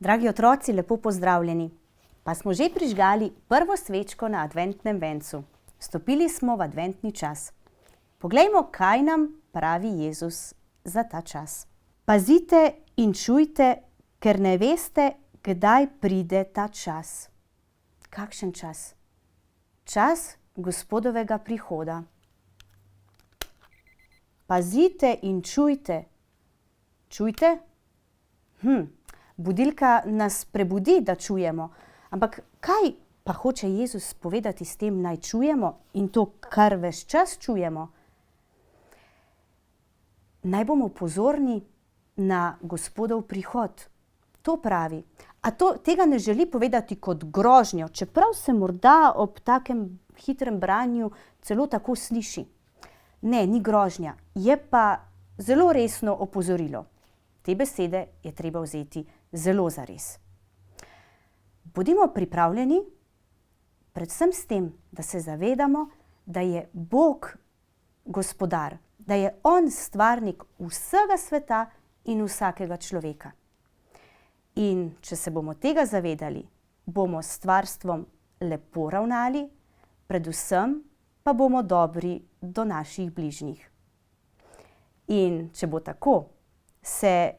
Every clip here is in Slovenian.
Dragi otroci, lepo pozdravljeni. Pa smo že prižgali prvo svečko na adventnem vencu. Stopili smo v adventni čas. Poglejmo, kaj nam pravi Jezus za ta čas. Pazite in čujte, ker ne veste, kdaj pride ta čas. Kakšen čas? Čas Gospodovega prihoda. Pazite in čujte. Čujte? Budilka nas prebudi, da čujemo. Ampak kaj pa hoče Jezus povedati s tem, naj čujemo in to, kar ves čas čujemo? Naj bomo pozorni na Gospodov prihod. To pravi. A tega ne želi povedati kot grožnjo, čeprav se morda ob takem hitrem branju celo tako sliši. Ne, ni grožnja, je pa zelo resno opozorilo. Te besede je treba vzeti zelo zares. Bodimo pripravljeni, predvsem s tem, da se zavedamo, da je Bog gospodar, da je On stvarnik vsega sveta in vsakega človeka. In če se bomo tega zavedali, bomo s stvarstvom lepo ravnali, predvsem pa bomo dobri do naših bližnjih. In če bo tako, se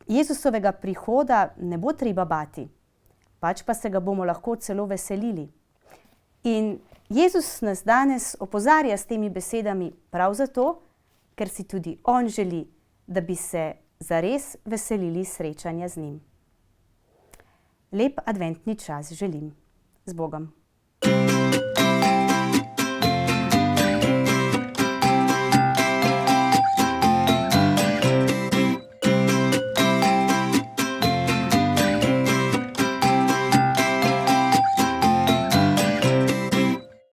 Jezusovega prihoda ne bo treba bati, pač pa se ga bomo lahko celo veselili. In Jezus nas danes opozarja s temi besedami prav zato, ker si tudi On želi, da bi se zares veselili srečanja z njim. Lep adventni čas želim. Z Bogom.